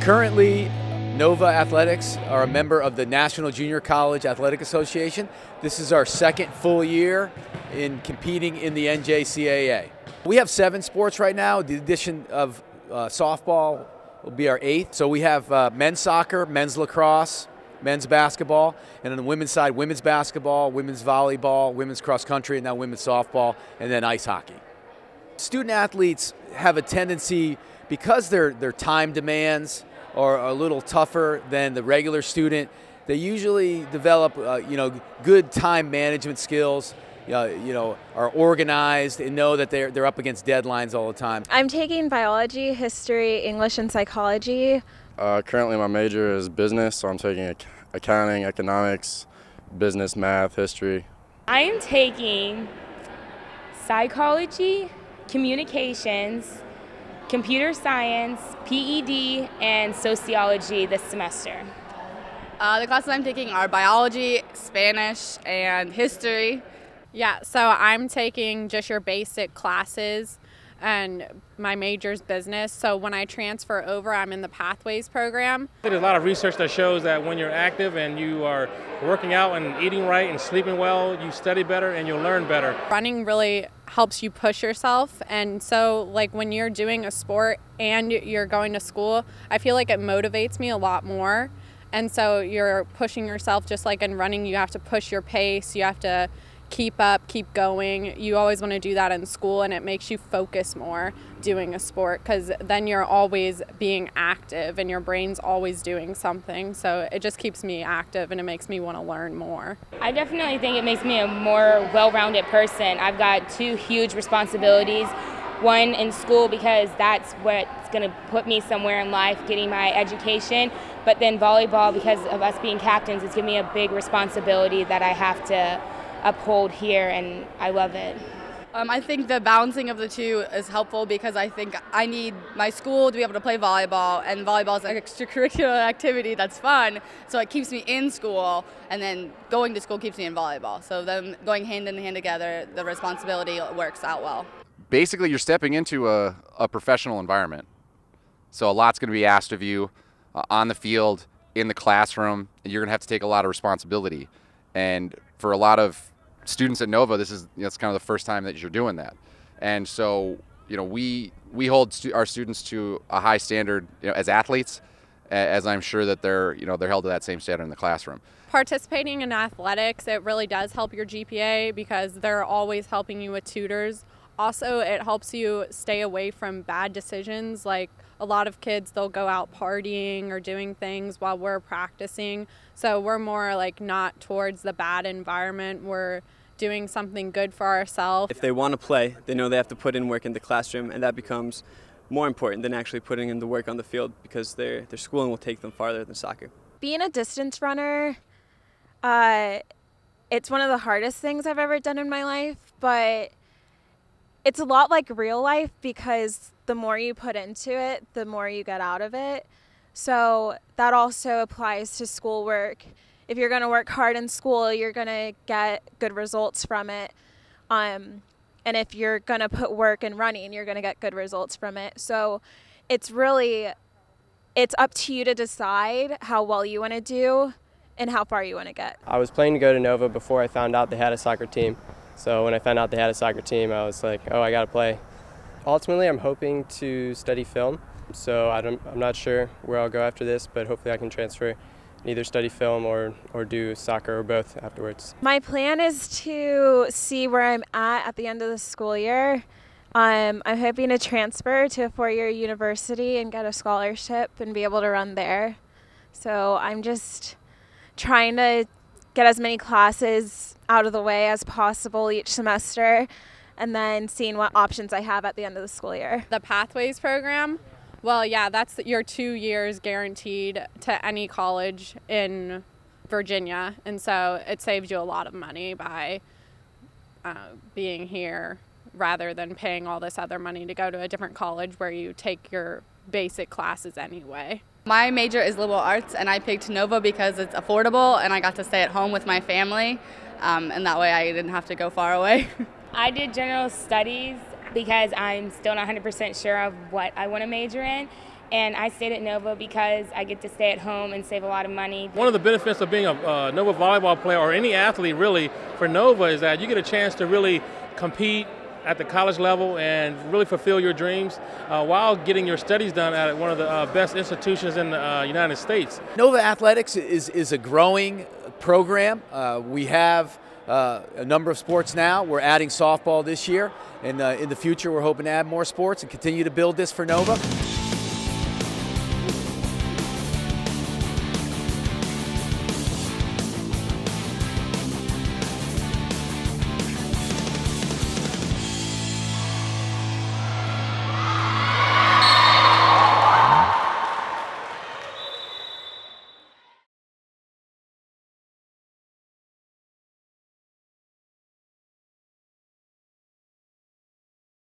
Currently, Nova Athletics are a member of the National Junior College Athletic Association. This is our second full year in competing in the NJCAA. We have 7 sports right now. The addition of softball will be our 8th. So we have men's soccer, men's lacrosse, men's basketball, and on the women's side, women's basketball, women's volleyball, women's cross country, and now women's softball, and then ice hockey. Student athletes have a tendency, because their time demands are a little tougher than the regular student, they usually develop good time management skills, are organized and know that they're up against deadlines all the time. I'm taking biology, history, English, and psychology. Currently my major is business, so I'm taking accounting, economics, business, math, history. I am taking psychology, communications, computer science, PED, and sociology this semester. The classes I'm taking are biology, Spanish, and history. Yeah, so I'm taking just your basic classes, and my major's business. So when I transfer over, I'm in the Pathways program. There's a lot of research that shows that when you're active and you are working out and eating right and sleeping well, you study better and you'll learn better. Running really helps you push yourself, and so like when you're doing a sport and you're going to school, I feel like it motivates me a lot more. And so you're pushing yourself, just like in running, you have to push your pace, you have to keep up, keep going. You always want to do that in school, and it makes you focus more doing a sport, because then you're always being active and your brain's always doing something. So it just keeps me active and it makes me want to learn more. I definitely think it makes me a more well-rounded person. I've got 2 huge responsibilities. One in school, because that's what's going to put me somewhere in life, getting my education. But then volleyball, because of us being captains, it's given me a big responsibility that I have to uphold here, and I love it. I think the balancing of the 2 is helpful, because I think I need my school to be able to play volleyball, and volleyball is an extracurricular activity that's fun, so it keeps me in school, and then going to school keeps me in volleyball. So them going hand in hand together, the responsibility works out well. Basically, you're stepping into a professional environment. So a lot's going to be asked of you on the field, in the classroom, and you're going to have to take a lot of responsibility. And for a lot of students at Nova, this is it's kind of the first time that you're doing that. And so, we hold our students to a high standard, as athletes, as I'm sure that they're held to that same standard in the classroom. Participating in athletics, it really does help your GPA, because they're always helping you with tutors. Also, it helps you stay away from bad decisions. Like a lot of kids, they'll go out partying or doing things while we're practicing. So we're more like not towards the bad environment. We're doing something good for ourselves. If they want to play, they know they have to put in work in the classroom, and that becomes more important than actually putting in the work on the field, because their schooling will take them farther than soccer. Being a distance runner, it's one of the hardest things I've ever done in my life, but it's a lot like real life, because the more you put into it, the more you get out of it. So that also applies to schoolwork. If you're going to work hard in school, you're going to get good results from it. And if you're going to put work in running, you're going to get good results from it. So it's up to you to decide how well you want to do and how far you want to get. I was planning to go to Nova before I found out they had a soccer team. So when I found out they had a soccer team, I was like, oh, I got to play. Ultimately, I'm hoping to study film. So I'm not sure where I'll go after this, but hopefully I can transfer and either study film or do soccer, or both afterwards. My plan is to see where I'm at the end of the school year. I'm hoping to transfer to a 4-year university and get a scholarship and be able to run there. So I'm just trying to get as many classes out of the way as possible each semester, and then seeing what options I have at the end of the school year. The Pathways program, well, yeah, that's your 2 years guaranteed to any college in Virginia, and so it saves you a lot of money by being here rather than paying all this other money to go to a different college where you take your basic classes anyway. My major is liberal arts, and I picked Nova because it's affordable and I got to stay at home with my family, and that way I didn't have to go far away. I did general studies because I'm still not 100% sure of what I want to major in, And I stayed at Nova because I get to stay at home and save a lot of money. One of the benefits of being a Nova volleyball player, or any athlete really, for Nova is that you get a chance to really compete at the college level and really fulfill your dreams while getting your studies done at one of the best institutions in the United States. Nova Athletics is a growing program. We have a number of sports now. We're adding softball this year, and in the future we're hoping to add more sports and continue to build this for Nova.